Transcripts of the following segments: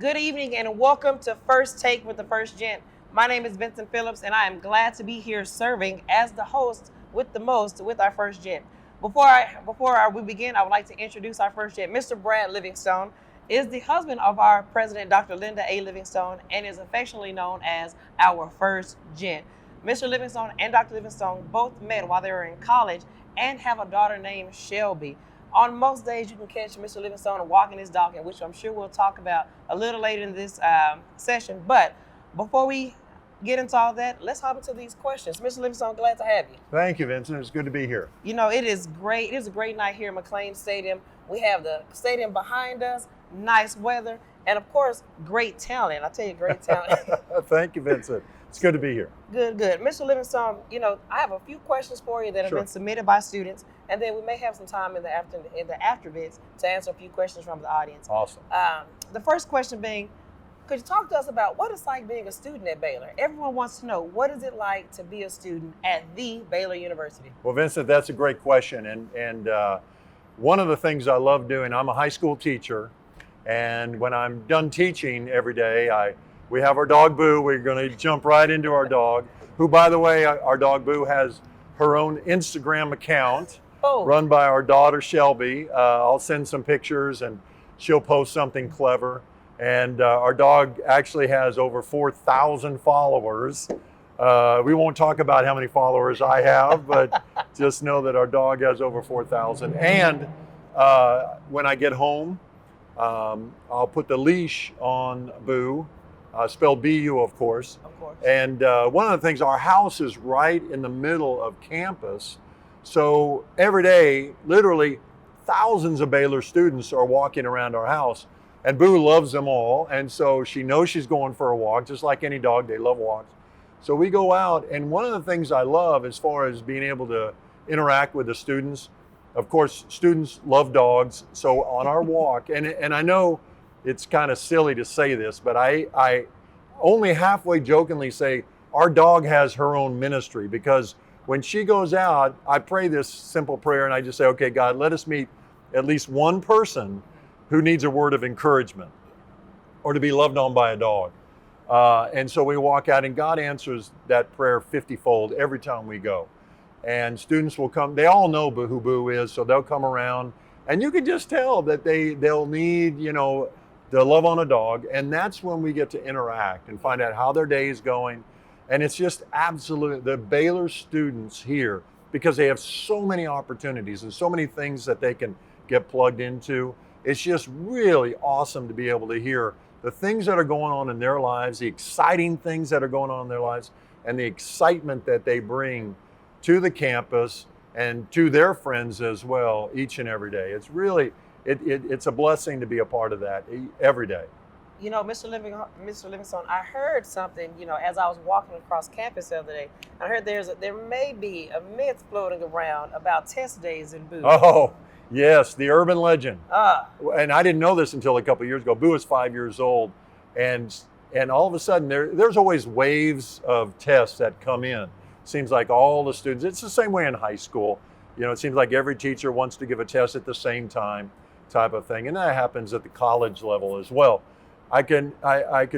Good evening and welcome to First Take with the First Gent. My name is Vincent Phillips and I am glad to be here serving as the host with the most with our First Gent. Before we begin, I would like to introduce our First Gent. Mr. Brad Livingstone is the husband of our president, Dr. Linda A. Livingstone, and is affectionately known as our First Gent. Mr. Livingstone and Dr. Livingstone both met while they were in college and have a daughter named Shelby. On most days, you can catch Mr. Livingstone walking his dog, which I'm sure we'll talk about a little later in this session. But before we get into all that, let's hop into these questions. Mr. Livingstone, glad to have you. Thank you, Vincent. It's good to be here. You know, it is great. It is a great night here at McLean Stadium. We have the stadium behind us, nice weather, and of course, great talent. I tell you, great talent. Thank you, Vincent. It's good to be here. Good. Mr. Livingstone, you know, I have a few questions for you that have been submitted by students, and then we may have some time in the after bits to answer a few questions from the audience. Awesome. The first question being, could you talk to us about what it's like being a student at Baylor? Everyone wants to know, what is it like to be a student at the Baylor University? Well, Vincent, that's a great question. And one of the things I love doing, I'm a high school teacher, and when I'm done teaching every day, we have our dog Boo. We're going to jump right into our dog, who, by the way, our dog Boo has her own Instagram account run by our daughter Shelby. I'll send some pictures and she'll post something clever. And our dog actually has over 4,000 followers. We won't talk about how many followers I have, but just know that our dog has over 4,000. And when I get home, I'll put the leash on Boo. Spelled B-U, of course. And one of the things, our house is right in the middle of campus. So every day, literally thousands of Baylor students are walking around our house. And Boo loves them all. And so she knows she's going for a walk, just like any dog, they love walks. So we go out, and one of the things I love as far as being able to interact with the students, of course, students love dogs. So on our walk, and I know it's kind of silly to say this, but I only halfway jokingly say our dog has her own ministry, because when she goes out, I pray this simple prayer and I just say, okay, God, let us meet at least one person who needs a word of encouragement or to be loved on by a dog. And so we walk out and God answers that prayer 50-fold every time we go. And students will come, they all know who Boo is, so they'll come around and you can just tell that they'll need, the love on a dog, and that's when we get to interact and find out how their day is going. And it's just absolutely, the Baylor students here, because they have so many opportunities and so many things that they can get plugged into, it's just really awesome to be able to hear the things that are going on in their lives, the exciting things that are going on in their lives, and the excitement that they bring to the campus and to their friends as well each and every day. It's really, it's a blessing to be a part of that every day. You know, Mr. Livingstone, I heard something, as I was walking across campus the other day. I heard there may be a myth floating around about test days in Boo. Oh, yes, the urban legend. And I didn't know this until a couple of years ago. Boo is 5 years old, and all of a sudden there's always waves of tests that come in. Seems like all the students, it's the same way in high school. It seems like every teacher wants to give a test at the same time, type of thing. And that happens at the college level as well. I could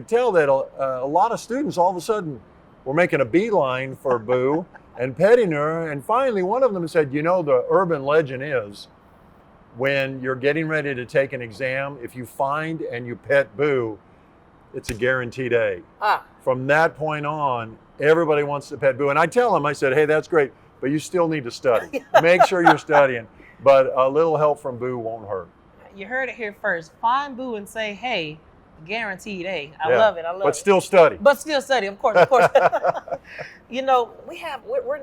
tell that a lot of students all of a sudden were making a beeline for Boo and petting her. And finally, one of them said, the urban legend is when you're getting ready to take an exam, if you find and you pet Boo, it's a guaranteed A. From that point on, everybody wants to pet Boo. And I tell them, I said, hey, that's great, but you still need to study. Make sure you're studying. But a little help from Boo won't hurt. You heard it here first. Find Boo and say, hey, guaranteed A. I love it. But still study. But still study, of course. We're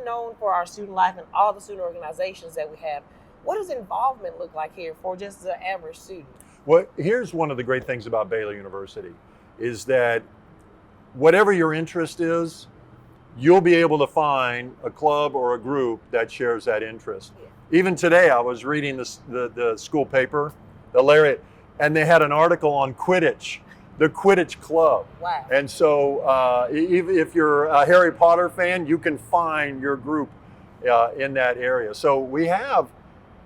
known for our student life and all the student organizations that we have. What does involvement look like here for just the average student? Well, here's one of the great things about Baylor University is that whatever your interest is, you'll be able to find a club or a group that shares that interest. Yeah. Even today, I was reading the school paper, the Lariat, and they had an article on Quidditch, the Quidditch Club. Wow. And so if you're a Harry Potter fan, you can find your group in that area. So we have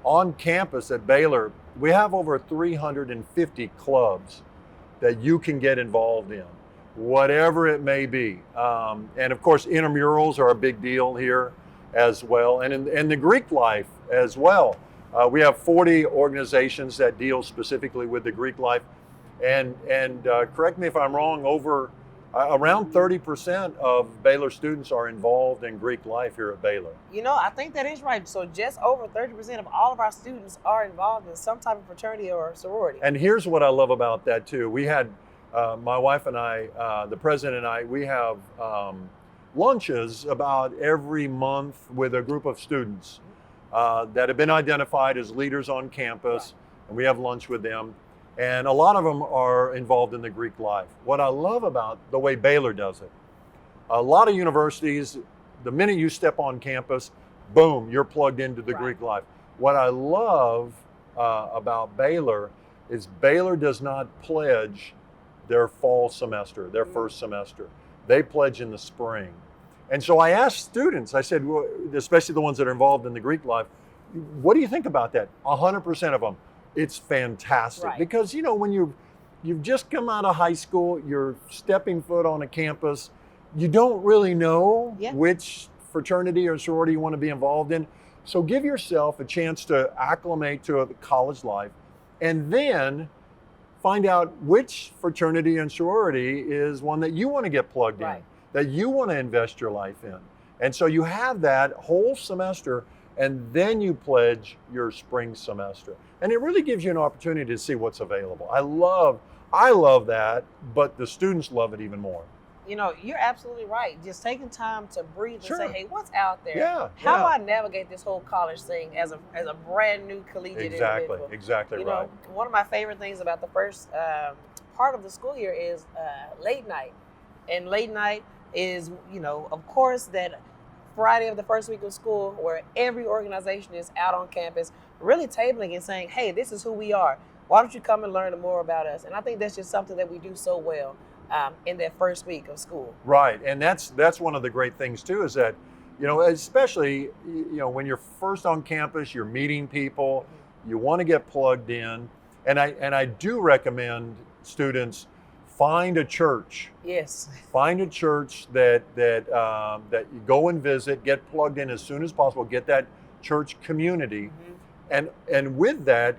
on campus at Baylor, we have over 350 clubs that you can get involved in, whatever it may be. And of course, intramurals are a big deal here as well. And in the Greek life as well, we have 40 organizations that deal specifically with the Greek life. And correct me if I'm wrong, around 30% of Baylor students are involved in Greek life here at Baylor. I think that is right. So just over 30% of all of our students are involved in some type of fraternity or sorority. And here's what I love about that too. We had, my wife and I, the president and I, we have lunches about every month with a group of students that have been identified as leaders on campus. Right. And we have lunch with them. And a lot of them are involved in the Greek life. What I love about the way Baylor does it, a lot of universities, the minute you step on campus, boom, you're plugged into the Right. Greek life. What I love about Baylor is Baylor does not pledge their fall semester, their first semester. They pledge in the spring. And so I asked students, I said, well, especially the ones that are involved in the Greek life, what do you think about that? 100% of them. It's fantastic. Right. Because when you've just come out of high school, you're stepping foot on a campus, you don't really know Yeah. which fraternity or sorority you want to be involved in. So give yourself a chance to acclimate to a college life, and then find out which fraternity and sorority is one that you want to get plugged in, Right. that you want to invest your life in. And so you have that whole semester, and then you pledge your spring semester. And it really gives you an opportunity to see what's available. I love that, but the students love it even more. You're absolutely right. Just taking time to breathe and Sure. say, hey, what's out there? Yeah, How yeah. do I navigate this whole college thing as a brand new collegiate individual? Exactly right. One of my favorite things about the first part of the school year is late night. And late night is, of course, that Friday of the first week of school where every organization is out on campus really tabling and saying, hey, this is who we are. Why don't you come and learn more about us? And I think that's just something that we do so well in that first week of school. Right, and that's one of the great things too, is that, especially, when you're first on campus, you're meeting people, you want to get plugged in. And I do recommend students find a church. Yes. Find a church that you go and visit, get plugged in as soon as possible, get that church community. And with that,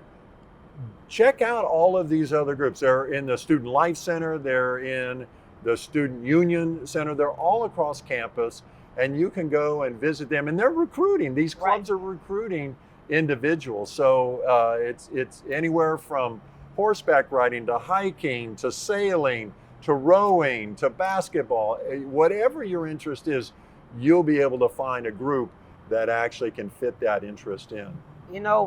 check out all of these other groups. They're in the Student Life Center, they're in the Student Union Center, they're all across campus, and you can go and visit them. And they're recruiting, these clubs are recruiting individuals. So it's anywhere from horseback riding to hiking to sailing to rowing to basketball. Whatever your interest is, you'll be able to find a group that actually can fit that interest in.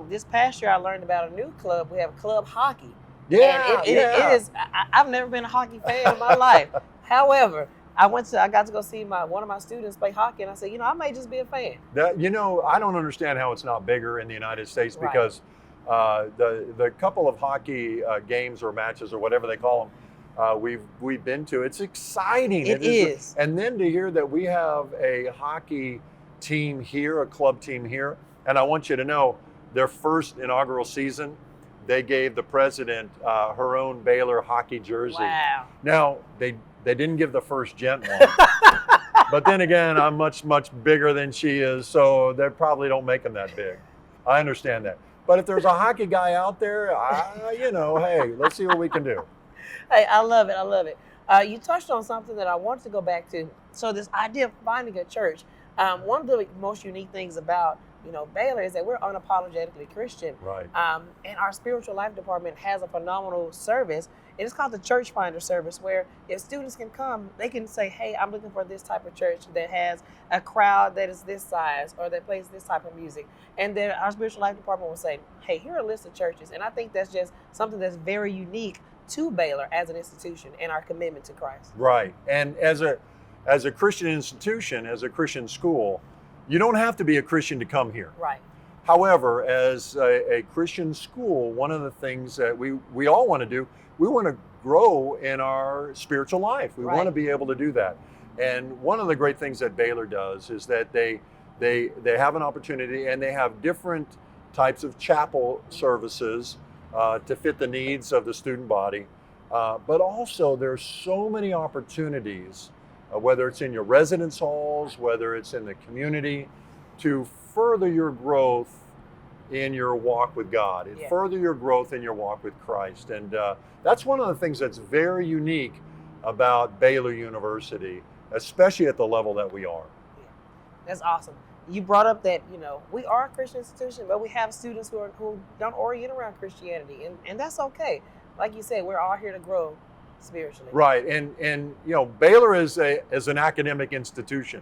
This past year I learned about a new club. We have club hockey. Yeah, And it is, I've never been a hockey fan in my life. However, I got to go see one of my students play hockey, and I said, I may just be a fan. I don't understand how it's not bigger in the United States, Right. because the couple of hockey games or matches or whatever they call them, we've been to. It's exciting. It is. And then to hear that we have a hockey team here, a club team here, and I want you to know, their first inaugural season, they gave the president her own Baylor hockey jersey. Wow. Now, they didn't give the First Gent one. But then again, I'm much, much bigger than she is, so they probably don't make them that big. I understand that. But if there's a hockey guy out there, hey, let's see what we can do. Hey, I love it. I love it. You touched on something that I wanted to go back to. So this idea of finding a church, one of the most unique things about Baylor is that we're unapologetically Christian. Right. And our spiritual life department has a phenomenal service. It is called the Church Finder service, where if students can come, they can say, hey, I'm looking for this type of church that has a crowd that is this size or that plays this type of music. And then our spiritual life department will say, hey, here are a list of churches. And I think that's just something that's very unique to Baylor as an institution and our commitment to Christ. Right. And as a Christian institution, as a Christian school, you don't have to be a Christian to come here. Right. However, as a Christian school, one of the things that we all want to do, we want to grow in our spiritual life. We want to be able to do that. And one of the great things that Baylor does is that they have an opportunity, and they have different types of chapel services to fit the needs of the student body. But also there's so many opportunities, whether it's in your residence halls, whether it's in the community, to further your growth in your walk with God, and further your growth in your walk with Christ. And that's one of the things that's very unique about Baylor University, especially at the level that we are. Yeah. That's awesome. You brought up that, we are a Christian institution, but we have students who don't orient around Christianity, and that's okay. Like you said, we're all here to grow spiritually. Right, and Baylor is an academic institution,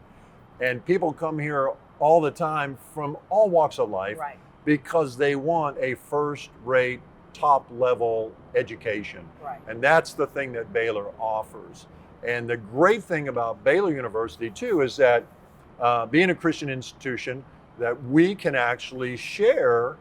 and people come here all the time from all walks of life, right, because they want a first-rate, top-level education. Right. And that's the thing that Baylor offers. And the great thing about Baylor University, too, is that being a Christian institution, that we can actually share,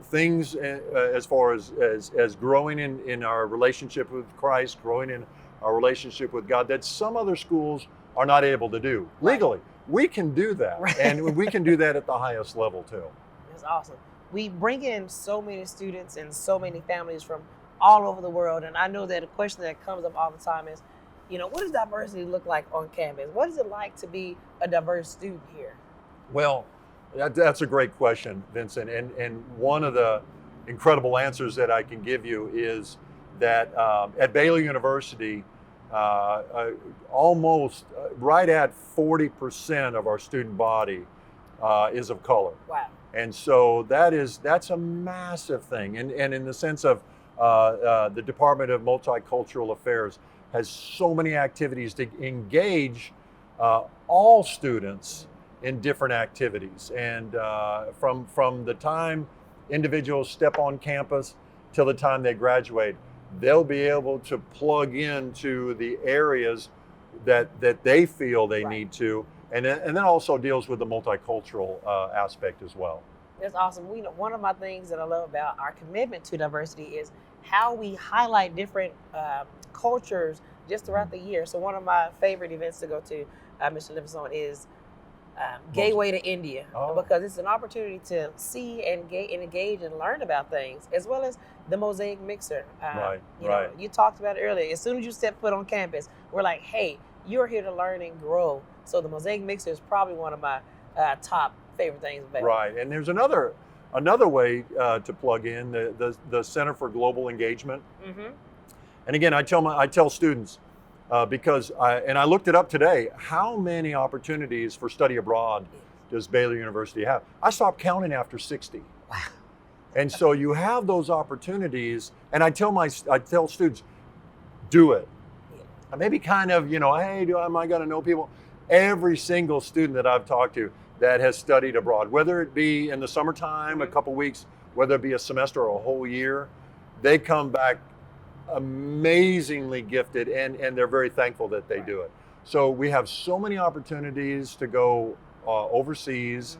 things as far as growing in our relationship with Christ, growing in our relationship with God, that some other schools are not able to do legally. We can do that, and we can do that at the highest level, too. That's awesome. We bring in so many students and so many families from all over the world, and I know that a question that comes up all the time is, what does diversity look like on campus? What is it like to be a diverse student here? Well, that's a great question, Vincent. And one of the incredible answers that I can give you is that at Baylor University, almost right at 40% of our student body is of color. Wow. And so that's a massive thing. And in the sense of the Department of Multicultural Affairs has so many activities to engage all students in different activities. And from the time individuals step on campus till the time they graduate, they'll be able to plug into the areas that they feel they need to. And then also deals with the multicultural aspect as well. That's awesome. One of my things that I love about our commitment to diversity is how we highlight different cultures just throughout the year. So one of my favorite events to go to, Mr. Livingstone, is Gateway to India, because it's an opportunity to see and engage and learn about things, as well as the Mosaic Mixer. You talked about it earlier. As soon as you step foot on campus, we're like, hey, you're here to learn and grow. So the Mosaic Mixer is probably one of my top favorite things about it. Right, and there's another way to plug in the Center for Global Engagement. Mm-hmm. And again, I tell students because I looked it up today. How many opportunities for study abroad does Baylor University have? I stopped counting after 60. Wow. And so you have those opportunities, and I tell students, do it. Maybe kind of, hey, am I going to know people? Every single student that I've talked to that has studied abroad, whether it be in the summertime, a couple weeks, whether it be a semester or a whole year, they come back amazingly gifted, and they're very thankful that they do it. So we have so many opportunities to go overseas,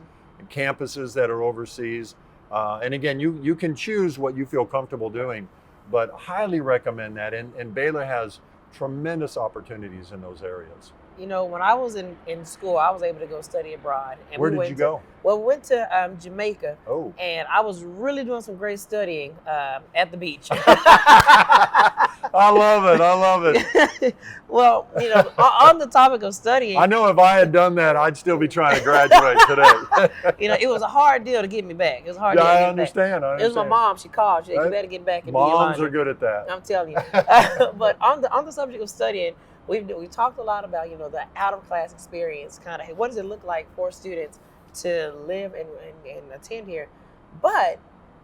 campuses that are overseas. And again, you can choose what you feel comfortable doing, but highly recommend that. And Baylor has tremendous opportunities in those areas. When I was in school, I was able to go study abroad. And Where did you go? Well, we went to Jamaica. Oh. And I was really doing some great studying at the beach. I love it. Well, on the topic of studying. I know if I had done that, I'd still be trying to graduate today. It was a hard deal to get me back. It was a hard deal to get I understand. It was my mom. She called. She said, you better get back. And Moms are good at that. I'm telling you. But on the subject of studying, we talked a lot about, the out-of-class experience, kind of, what does it look like for students to live and attend here? But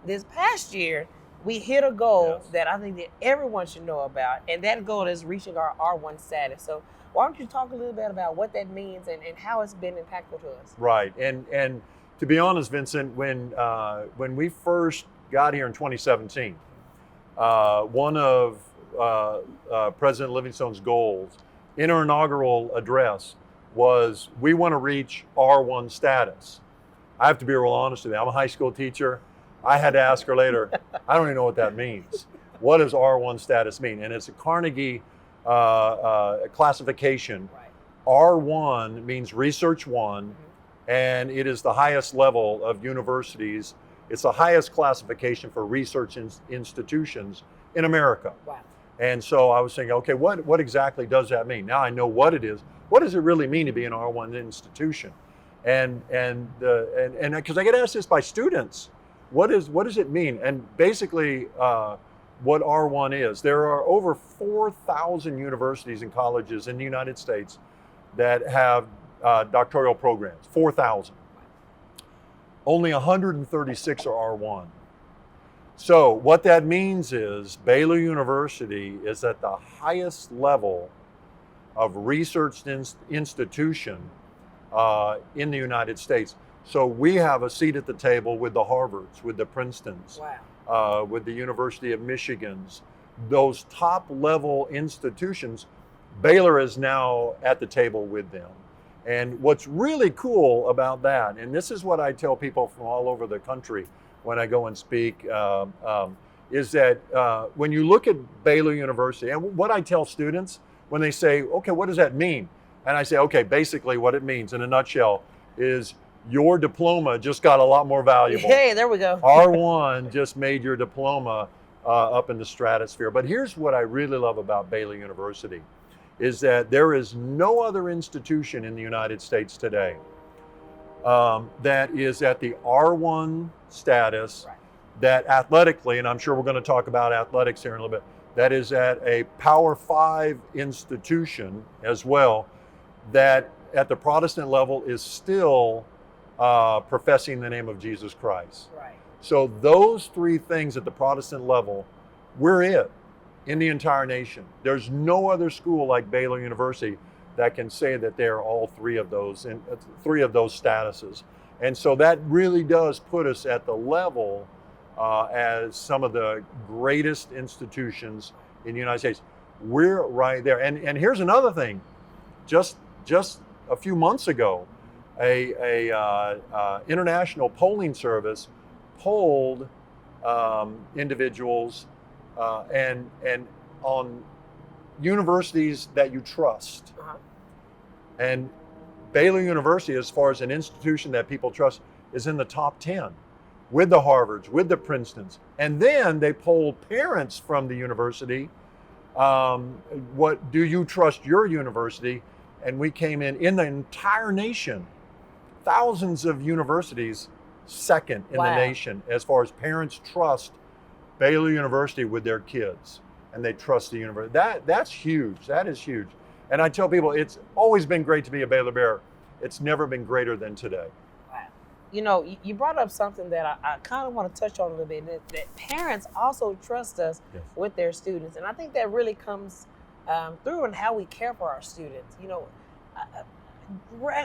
this past year, we hit a goal that I think that everyone should know about, and that goal is reaching our R1 status. So why don't you talk a little bit about what that means and how it's been impactful to us? Right, and to be honest, Vincent, when we first got here in 2017, one of President Livingstone's goals in her inaugural address was we want to reach R1 status. I have to be real honest with you. I'm a high school teacher. I had to ask her later, I don't even know what that means. What does R1 status mean? And it's a Carnegie classification. Right. R1 means Research 1, and it is the highest level of universities. It's the highest classification for research institutions in America. Wow. And so I was thinking, okay, what exactly does that mean? Now I know what it is. What does it really mean to be an R1 institution? And because I get asked this by students, what does it mean? And basically, what R1 is, there are over 4,000 universities and colleges in the United States that have doctoral programs. 4,000. Only 136 are R1. So what that means is Baylor University is at the highest level of research institution in the United States. So we have a seat at the table with the Harvards, with the Princetons, with the University of Michigans. Those top level institutions, Baylor is now at the table with them. And what's really cool about that, and this is what I tell people from all over the country when I go and speak, is that when you look at Baylor University, and what I tell students when they say, okay, what does that mean? And I say, okay, basically what it means in a nutshell is your diploma just got a lot more valuable. Hey, there we go. R1 just made your diploma up in the stratosphere. But here's what I really love about Baylor University is that there is no other institution in the United States today that is at the R1 status, that athletically, and I'm sure we're going to talk about athletics here in a little bit, that is at a Power 5 institution as well, that at the Protestant level is still professing the name of Jesus Christ. Right. So those three things at the Protestant level, we're it in the entire nation. There's no other school like Baylor University that can say that they're all three of those statuses. And so that really does put us at the level as some of the greatest institutions in the United States. We're right there. And here's another thing. Just a few months ago, a international polling service polled individuals and on universities that you trust. And Baylor University, as far as an institution that people trust, is in the top 10 with the Harvards, with the Princetons. And then they polled parents from the university. What do you trust your university? And we came in the entire nation, thousands of universities, second in the nation as far as parents trust Baylor University with their kids, and they trust the university. That's huge. That is huge. And I tell people, it's always been great to be a Baylor Bear. It's never been greater than today. Wow. You know, you brought up something that I kind of want to touch on a little bit, that parents also trust us with their students. And I think that really comes through in how we care for our students. You know,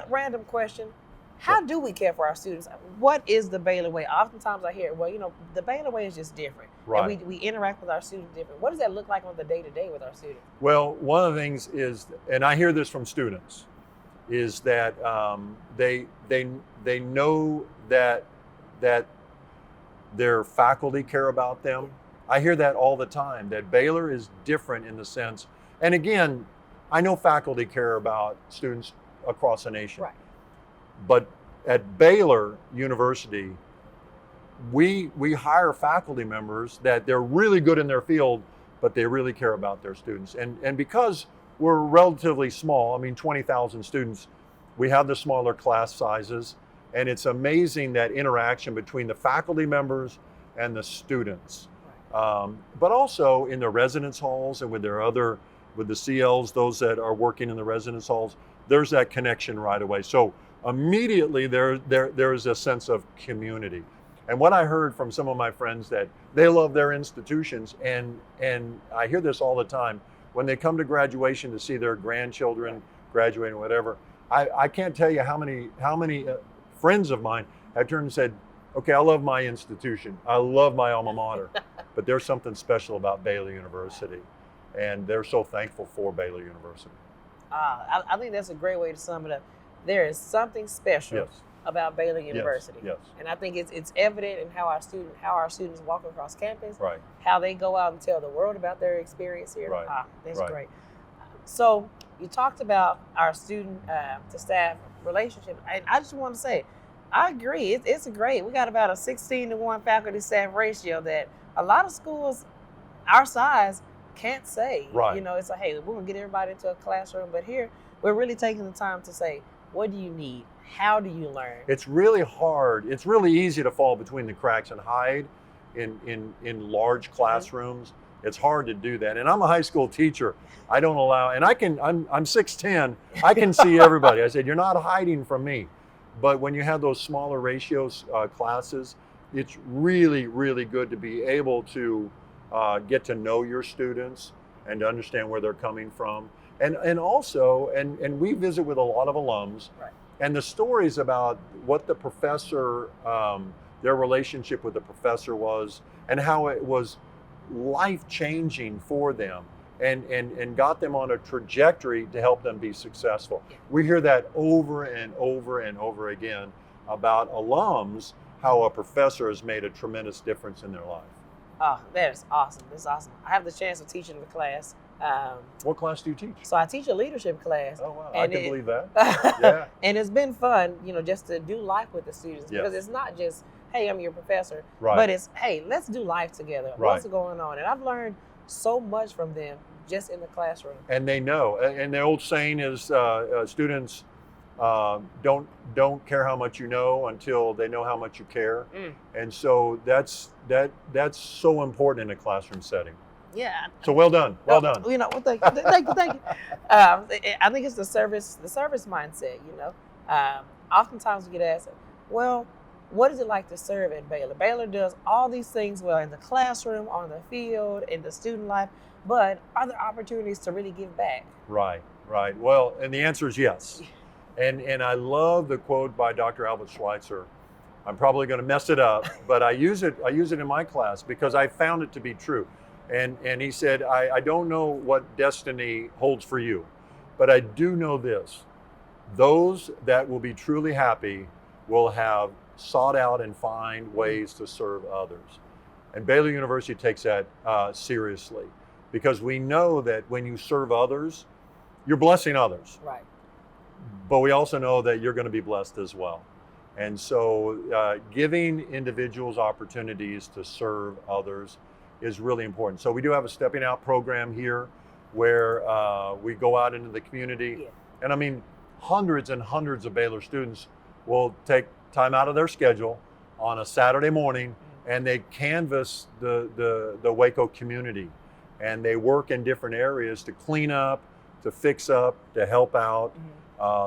random question. How do we care for our students? What is the Baylor way? Oftentimes I hear, well, you know, the Baylor way is just different. Right. And we interact with our students different. What does that look like on the day-to-day with our students? Well, one of the things is, and I hear this from students, is that they know that their faculty care about them. I hear that all the time, that Baylor is different in the sense, and again, I know faculty care about students across the nation. Right. But at Baylor University, we hire faculty members that they're really good in their field, but they really care about their students. And because we're relatively small, I mean 20,000 students, we have the smaller class sizes, and it's amazing that interaction between the faculty members and the students. But also in the residence halls and with the CLs, those that are working in the residence halls, there's that connection right away. So immediately there's a sense of community. And what I heard from some of my friends, that they love their institutions, and I hear this all the time, when they come to graduation to see their grandchildren graduating or whatever, I can't tell you how many friends of mine have turned and said, okay, I love my institution, I love my alma mater, but there's something special about Baylor University, and they're so thankful for Baylor University. I think that's a great way to sum it up. There is something special about Baylor University. Yes. And I think it's evident in how our students walk across campus, Right. how they go out and tell the world about their experience here. Right. That's Right. great. So you talked about our student to staff relationship. And I just want to say, I agree. It's great. We got about a 16-to-1 faculty staff ratio that a lot of schools our size can't say. Right. You know, it's like, hey, we're going to get everybody into a classroom. But here, we're really taking the time to say, what do you need? How do you learn? It's really hard. It's really easy to fall between the cracks and hide in large classrooms. It's hard to do that. And I'm a high school teacher. I don't allow, and I'm 6'10", I can see everybody. I said, you're not hiding from me. But when you have those smaller ratios classes, it's really, really good to be able to get to know your students and to understand where they're coming from. And also, and we visit with a lot of alums, Right. and the stories about what the professor, their relationship with the professor was, and how it was life-changing for them and got them on a trajectory to help them be successful. Yeah. We hear that over and over and over again about alums, how a professor has made a tremendous difference in their life. Oh, that is awesome. That's awesome. I have the chance of teaching the class. What class do you teach? So I teach a leadership class. Oh, wow. I can believe that. Yeah. And it's been fun, you know, just to do life with the students, Yes. because it's not just, hey, I'm your professor, Right. but it's, hey, let's do life together. Right. What's going on? And I've learned so much from them just in the classroom. And they know. And the old saying is, students don't care how much you know until they know how much you care. And so that's so important in a classroom setting. Yeah. So well done. Well done. You know, well, thank you. I think it's the service mindset. You know, oftentimes we get asked, well, what is it like to serve at Baylor? Baylor does all these things well in the classroom, on the field, in the student life, but are there opportunities to really give back? Right. Well, and the answer is yes. And I love the quote by Dr. Albert Schweitzer. I'm probably going to mess it up, but I use it in my class because I found it to be true. And he said, I don't know what destiny holds for you, but I do know this. Those that will be truly happy will have sought out and find ways to serve others. And Baylor University takes that seriously, because we know that when you serve others, you're blessing others. Right. But we also know that you're going to be blessed as well. And so giving individuals opportunities to serve others is really important. So we do have a stepping out program here where we go out into the community. Yeah. And I mean, hundreds and hundreds of Baylor students will take time out of their schedule on a Saturday morning, and they canvass the Waco community. And they work in different areas to clean up, to fix up, to help out.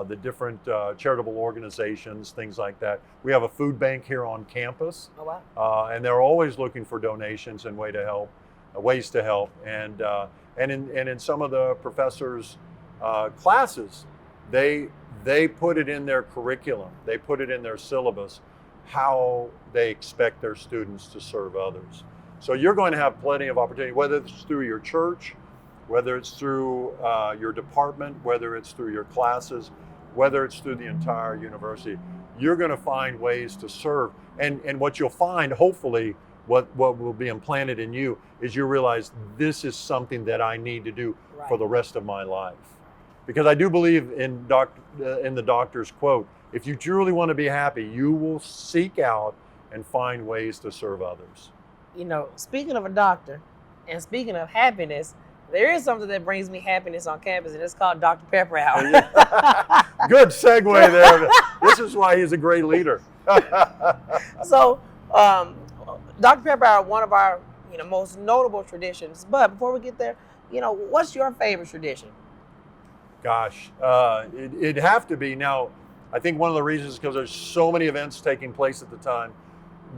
The different charitable organizations, things like that. We have a food bank here on campus. Oh, wow. And they're always looking for donations and ways to help. And in some of the professors' classes, they put it in their curriculum, they put it in their syllabus, how they expect their students to serve others. So you're going to have plenty of opportunity, whether it's through your church, whether it's through your department, whether it's through your classes, whether it's through the entire university. You're going to find ways to serve. And what you'll find, hopefully, what will be implanted in you is you realize this is something that I need to do for the rest of my life. Because I do believe in the doctor's quote, if you truly want to be happy, you will seek out and find ways to serve others. You know, speaking of a doctor and speaking of happiness, there is something that brings me happiness on campus, and it's called Dr. Pepper Hour. Good segue there. This is why he's a great leader. So, Dr. Pepper Hour, one of our most notable traditions. But before we get there, what's your favorite tradition? Gosh, it'd have to be. Now, I think one of the reasons is because there's so many events taking place at the time.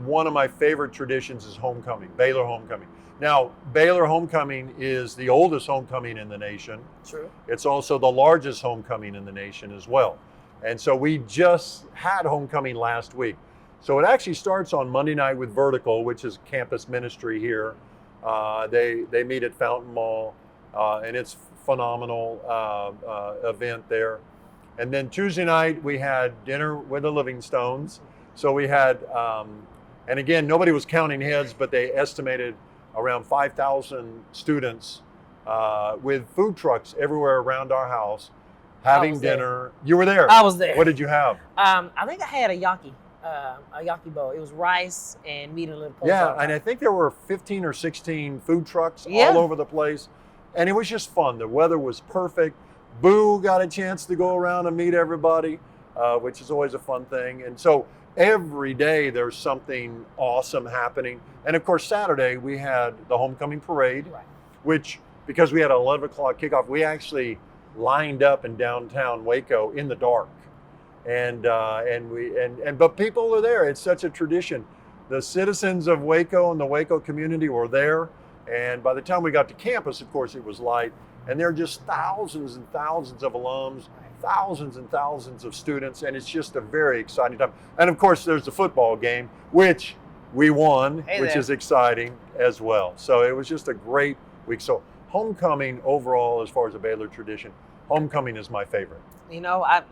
One of my favorite traditions is homecoming, Baylor homecoming. Now, Baylor homecoming is the oldest homecoming in the nation. True. It's also the largest homecoming in the nation as well. And so we just had homecoming last week. So it actually starts on Monday night with Vertical, which is campus ministry here. They meet at Fountain Mall, and it's phenomenal event there. And then Tuesday night we had dinner with the Livingstones. So we had, and again, nobody was counting heads, but they estimated around 5,000 students with food trucks everywhere around our house having dinner. You were there. I was there. What did you have? I think I had a yaki. a yakibo. It was rice and meat and a little pork. Yeah, and I think there were 15 or 16 food trucks Yeah. all over the place. And it was just fun. The weather was perfect. Boo got a chance to go around and meet everybody, which is always a fun thing. And so every day there's something awesome happening. And of course, Saturday we had the homecoming parade, Right. which, because we had an 11 o'clock kickoff, we actually lined up in downtown Waco in the dark. But people were there. It's such a tradition. The citizens of Waco and the Waco community were there. And by the time we got to campus, of course, it was light. And there are just thousands and thousands of alums, thousands and thousands of students. And it's just a very exciting time. And of course, there's the football game, which we won, which is exciting as well. So it was just a great week. So homecoming overall, as far as a Baylor tradition, homecoming is my favorite. You know, I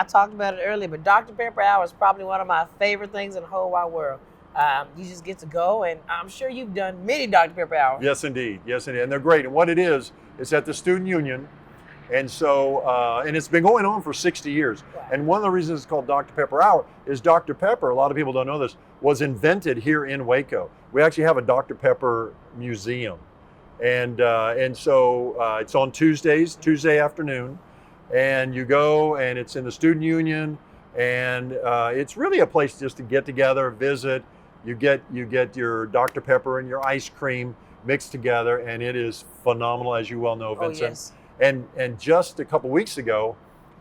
talked about it earlier, but Dr. Pepper Hour is probably one of my favorite things in the whole wide world. You just get to go, and I'm sure you've done many Dr. Pepper Hours. Yes, indeed. Yes, indeed. And they're great. And what it is at the Student Union. And so, and it's been going on for 60 years. Right. And one of the reasons it's called Dr. Pepper Hour is Dr. Pepper, a lot of people don't know this, was invented here in Waco. We actually have a Dr. Pepper museum. And so it's on Tuesday afternoon. And you go, and it's in the Student Union. And it's really a place just to get together, visit. You get your Dr. Pepper and your ice cream mixed together, and it is phenomenal, as you well know, Vincent. Oh, yes. And just a couple weeks ago,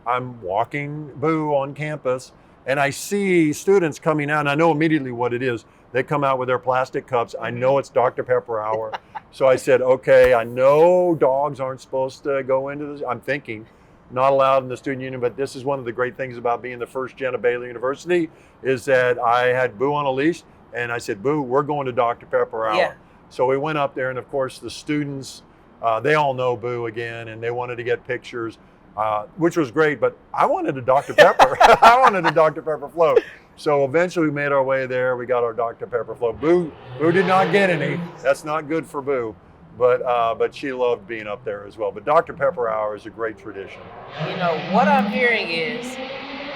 I'm walking Boo on campus, and I see students coming out, and I know immediately what it is. They come out with their plastic cups. I know it's Dr. Pepper Hour. So I said, okay, I know dogs aren't supposed to go into this. I'm thinking, not allowed in the Student Union, but this is one of the great things about being the first gen of Baylor University, is that I had Boo on a leash, and I said, Boo, we're going to Dr. Pepper Hour. Yeah. So we went up there, and of course the students, they all know Boo again, and they wanted to get pictures, which was great, but I wanted a Dr. Pepper. I wanted a Dr. Pepper float. So eventually we made our way there. We got our Dr. Pepper float. Boo did not get any. That's not good for Boo. But she loved being up there as well. But Dr. Pepper Hour is a great tradition. You know, what I'm hearing is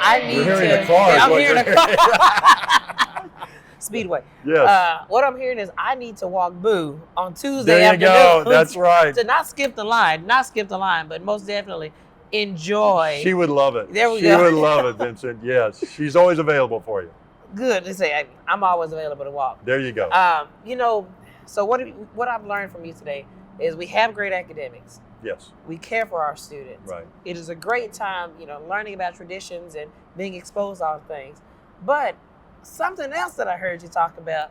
I need You're hearing to... a car. Yeah, I'm hearing a car. Speedway. Yes. What I'm hearing is I need to walk Boo on Tuesday There you afternoon. go. That's right. To not skip the line, but most definitely enjoy. She would love it. There we She go. would love it, Vincent. Yes. She's always available for you. Good. Let's say I'm always available to walk. There you go. You know, so what I've learned from you today is we have great academics. Yes. We care for our students. Right. It is a great time, you know, learning about traditions and being exposed to all things. But something else that I heard you talk about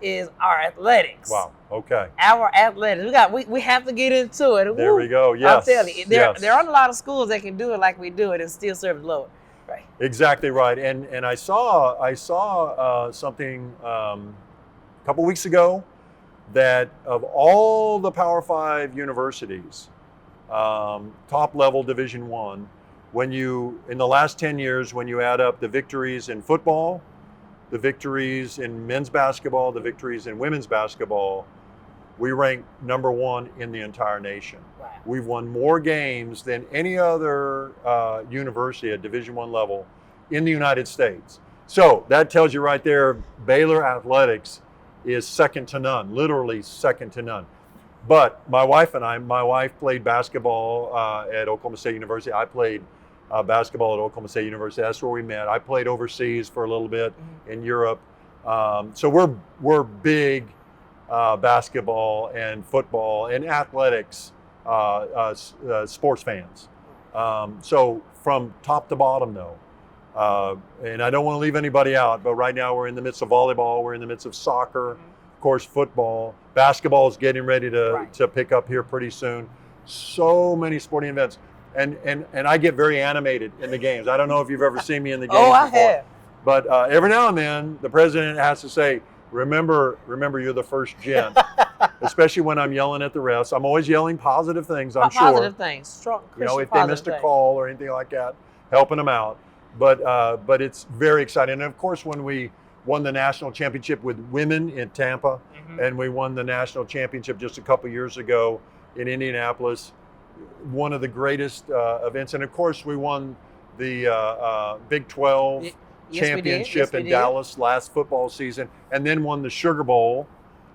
is our athletics. Wow. Okay. Our athletics. We have to get into it. There we go. Yes. I'm telling you, there aren't a lot of schools that can do it like we do it and still serve the Lord. Right. Exactly right. And I saw something a couple weeks ago that of all the Power 5 universities, top level Division I, in the last 10 years, when you add up the victories in football, the victories in men's basketball, the victories in women's basketball, we rank number 1 in the entire nation. Wow. We've won more games than any other university at Division I level in the United States. So that tells you right there, Baylor athletics is second to none, literally second to none. But my wife played basketball at Oklahoma State University. I played basketball at Oklahoma State University. That's where we met. I played overseas for a little bit in Europe. So we're big basketball and football and athletics sports fans. So from top to bottom though, and I don't want to leave anybody out, but right now we're in the midst of volleyball, we're in the midst of soccer, of course football, basketball is getting ready to pick up here pretty soon. So many sporting events. And I get very animated in the games. I don't know if you've ever seen me in the games before. I have. But every now and then, the president has to say, remember you're the first gent. Especially when I'm yelling at the refs. I'm always yelling positive things, I'm sure. Positive things. Strong Christian, you know, if they missed a call or anything like that, helping them out. But it's very exciting. And of course, when we won the national championship with women in Tampa, and we won the national championship just a couple years ago in Indianapolis, one of the greatest events. And of course, we won the Big 12 Yes, we did. Yes, championship we in did. Dallas last football season, and then won the Sugar Bowl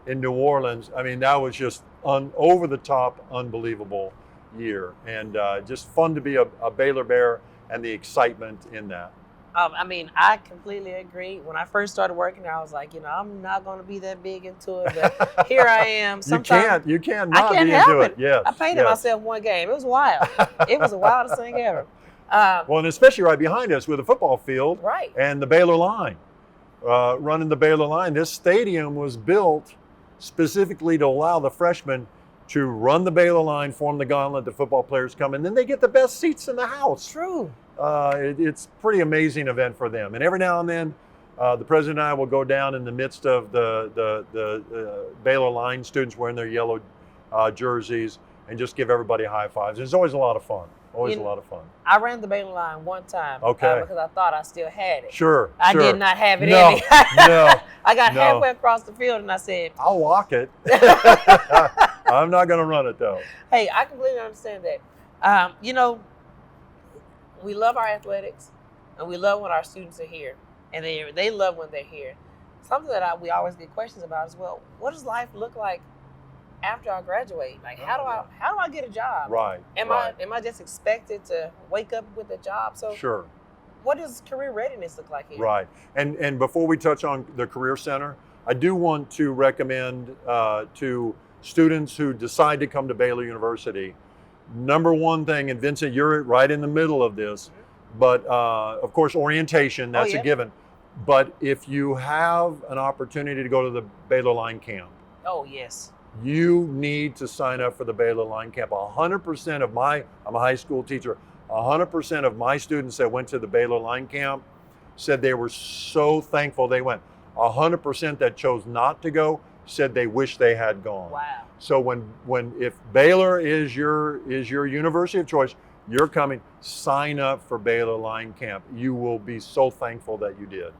in New Orleans. I mean, that was just over the top, unbelievable year, and just fun to be a Baylor Bear and the excitement in that. I mean, I completely agree. When I first started working there, I was like, I'm not going to be that big into it, but here I am. Sometimes You can't I not can't be help into it. it. Yes, I painted yes. myself one game. It was wild. It was the wildest thing ever. Well, and especially right behind us with the football field Right. and the Baylor line, running the Baylor line. This stadium was built specifically to allow the freshmen to run the Baylor line, form the gauntlet, the football players come, and then they get the best seats in the house. True. It's a pretty amazing event for them. And every now and then, the president and I will go down in the midst of the Baylor line students wearing their yellow jerseys and just give everybody high fives. It's always a lot of fun. Always a lot of fun. I ran the Baylor line one time because I thought I still had it. Sure. I did not have it No, in me. no. I got halfway across the field and I said, I'll walk it. I'm not going to run it though. Hey, I completely understand that. We love our athletics and we love when our students are here, and they love when they're here. Something that we always get questions about is, well, what does life look like after I graduate? Like, how do I get a job? Right. Am I just expected to wake up with a job? So sure. What does career readiness look like here? Right. And before we touch on the Career Center, I do want to recommend to students who decide to come to Baylor University, number one thing, and Vincent, you're right in the middle of this, but of course, orientation, that's a given. But if you have an opportunity to go to the Baylor Line Camp, oh, yes, you need to sign up for the Baylor Line Camp. 100% of I'm a high school teacher, 100% of my students that went to the Baylor Line Camp said they were so thankful they went. 100% that chose not to go said they wish they had gone. Wow. So if Baylor is your university of choice, you're coming, sign up for Baylor Line Camp. You will be so thankful that you did.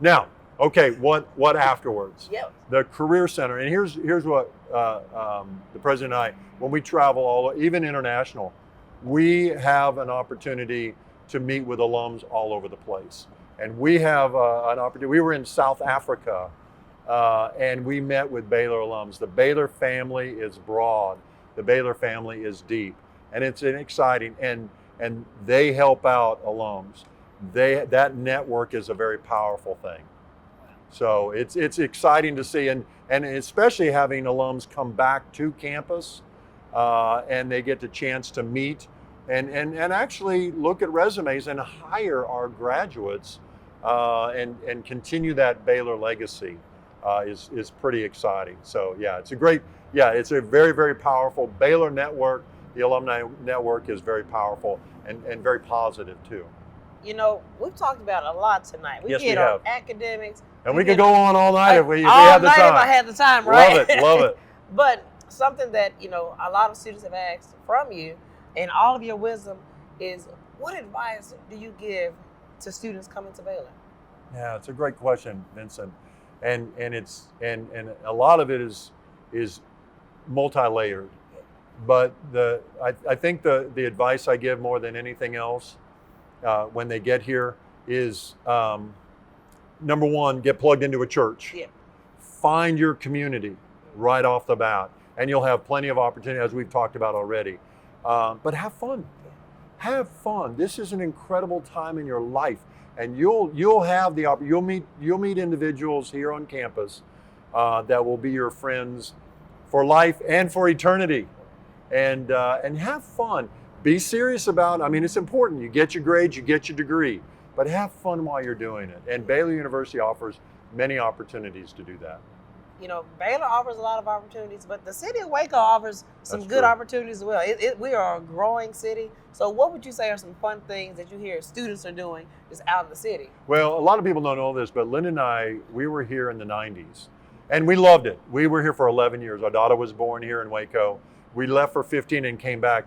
Now, okay, what afterwards? Yep. The Career Center, and here's what the president and I, when we travel even international, we have an opportunity to meet with alums all over the place. And we have an opportunity. We were in South Africa, and we met with Baylor alums. The Baylor family is broad. The Baylor family is deep, and it's exciting. And they help out alums. That network is a very powerful thing. So it's exciting to see, and especially having alums come back to campus, and they get the chance to meet and actually look at resumes and hire our graduates, and continue that Baylor legacy is pretty exciting. So it's a very, very powerful Baylor network. The alumni network is very powerful and very positive too. We've talked about a lot tonight. Yes, we hit have. on academics. And we could go on all night if we all had the night time. if I had the time, right? Love it. But something that, a lot of students have asked from you and all of your wisdom is, what advice do you give to students coming to Baylor? Yeah, it's a great question, Vincent. And a lot of it is multi-layered. But I think the advice I give more than anything else when they get here is, number one, get plugged into a church. Yeah. Find your community right off the bat, and you'll have plenty of opportunity, as we've talked about already. But have fun. Have fun. This is an incredible time in your life, and you'll have you'll meet individuals here on campus that will be your friends for life and for eternity. And have fun. Be serious about it. I mean, it's important. You get your grades, you get your degree, but have fun while you're doing it. And Baylor University offers many opportunities to do that. Baylor offers a lot of opportunities, but the city of Waco offers some good opportunities as well. We are a growing city. So what would you say are some fun things that you hear students are doing just out in the city? Well, a lot of people don't know this, but Lynn and I, we were here in the 90s, and we loved it. We were here for 11 years. Our daughter was born here in Waco. We left for 15 and came back,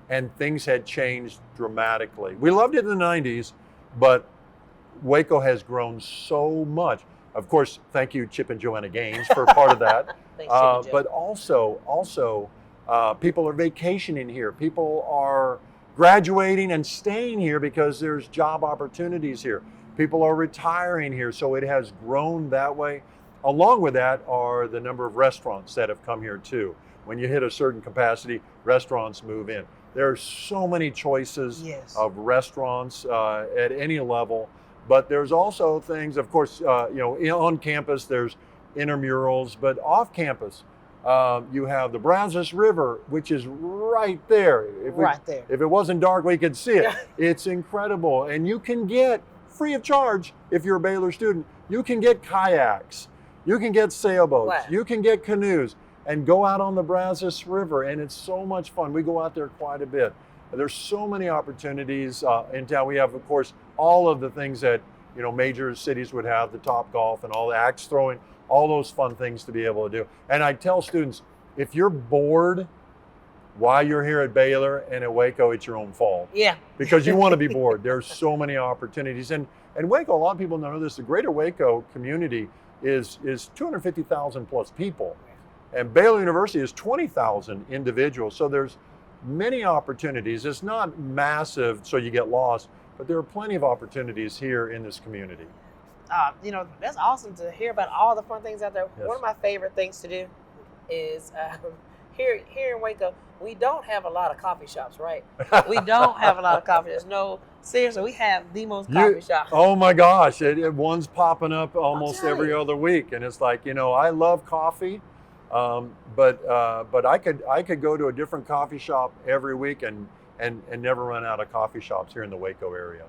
and things had changed dramatically. We loved it in the 90s, but Waco has grown so much. Of course, thank you, Chip and Joanna Gaines, for part of that. Thanks, Chip and Joe. But also, people are vacationing here. People are graduating and staying here because there's job opportunities here. People are retiring here, so it has grown that way. Along with that are the number of restaurants that have come here too. When you hit a certain capacity, restaurants move in. There are so many choices Yes. of restaurants at any level, but there's also things, of course, on campus there's intramurals, but off campus you have the Brazos River, which is right there. Right there. If it wasn't dark, we could see it. It's incredible, and you can get free of charge if you're a Baylor student. You can get kayaks, you can get sailboats, Wow. you can get canoes, and go out on the Brazos River, and it's so much fun. We go out there quite a bit. There's so many opportunities in town. We have, of course, all of the things that major cities would have, the Top Golf and all the axe throwing, all those fun things to be able to do. And I tell students, if you're bored while you're here at Baylor and at Waco, it's your own fault. Yeah. Because you want to be bored. There's so many opportunities. And Waco, a lot of people don't know this, the greater Waco community is 250,000 plus people. And Baylor University is 20,000 individuals. So there's many opportunities. It's not massive so you get lost, but there are plenty of opportunities here in this community. That's awesome to hear about all the fun things out there. Yes. One of my favorite things to do is here in Waco, we don't have a lot of coffee shops, right? We don't have a lot of coffee shops. No, seriously, we have the most coffee shops. Oh my gosh, one's popping up almost telling every you. other week, and it's like, I love coffee, but I could go to a different coffee shop every week and never run out of coffee shops here in the Waco area.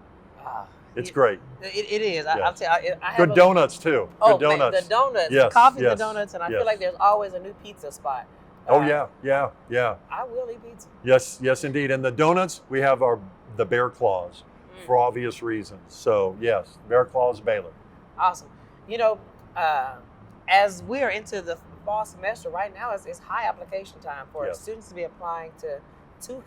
It's great. It is. Yes. I'll tell you, I have Good donuts too. Oh, Good donuts. Man, the donuts, Yes, the coffee, yes, the donuts, and I yes. feel like there's always a new pizza spot. Oh yeah. I will eat pizza. Yes indeed. And the donuts, we have the Bear Claws for obvious reasons. So yes, Bear Claws Baylor. Awesome. As we are into the fall semester right now, it's high application time for Yes. students to be applying to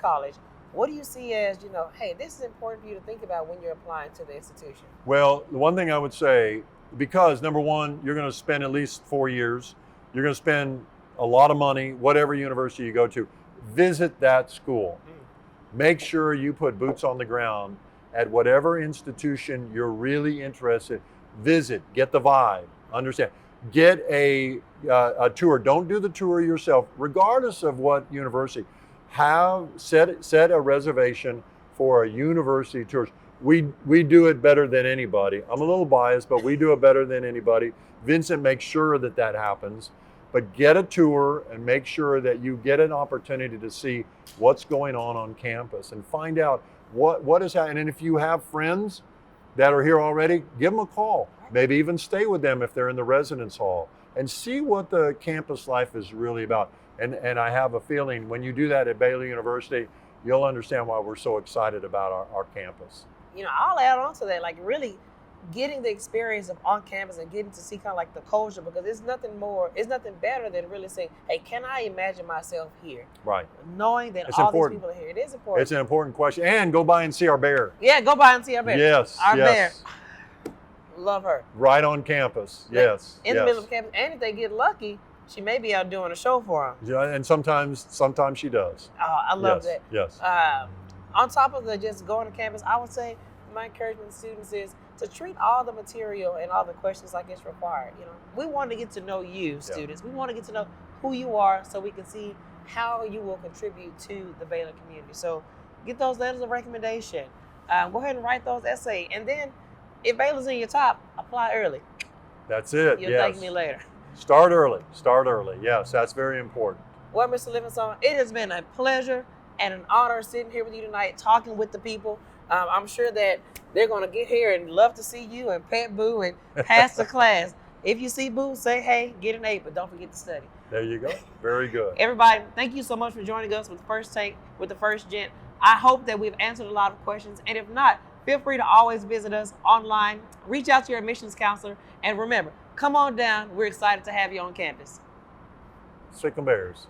college. What do you see as, hey, this is important for you to think about when you're applying to the institution? Well, the one thing I would say, because number one, you're going to spend at least 4 years, you're going to spend a lot of money, whatever university you go to, visit that school. Make sure you put boots on the ground at whatever institution you're really interested. Visit, get the vibe, understand. Get a tour. Don't do the tour yourself, regardless of what university. Set a reservation for a university tour. We do it better than anybody. I'm a little biased, but we do it better than anybody. Vincent makes sure that happens. But get a tour and make sure that you get an opportunity to see what's going on campus and find out what is happening. And if you have friends that are here already, give them a call. Maybe even stay with them if they're in the residence hall and see what the campus life is really about. And I have a feeling when you do that at Baylor University, you'll understand why we're so excited about our campus. I'll add on to that, like really getting the experience of on campus and getting to see kind of like the culture, because it's nothing better than really saying, hey, can I imagine myself here? Right. Knowing that It's all important. these people are here. It is important. It's an important question. And go by and see our bear. Yeah, go by and see our bear. Yes. Our yes. bear. Love her. Right on campus. Yes. In the middle of campus. And if they get lucky, she may be out doing a show for them. Yeah, and sometimes she does. Oh, I love yes. that. Yes. On top of the just going to campus, I would say my encouragement to students is to treat all the material and all the questions like it's required. We want to get to know you, students. We want to get to know who you are so we can see how you will contribute to the Baylor community. So get those letters of recommendation. Go ahead and write those essays. And then if Baylor's in your top, apply early. That's it. You'll yes. thank me later. Start early. Yes, that's very important. Well, Mr. Livingstone, it has been a pleasure and an honor sitting here with you tonight, talking with the people. I'm sure that they're going to get here and love to see you and pet Boo and pass the class. If you see Boo, say hey, get an A, but don't forget to study. There you go. Very good. Everybody, thank you so much for joining us with First Take with the First Gent. I hope that we've answered a lot of questions. And if not, feel free to always visit us online. Reach out to your admissions counselor. And remember, come on down. We're excited to have you on campus. Sick 'em Bears.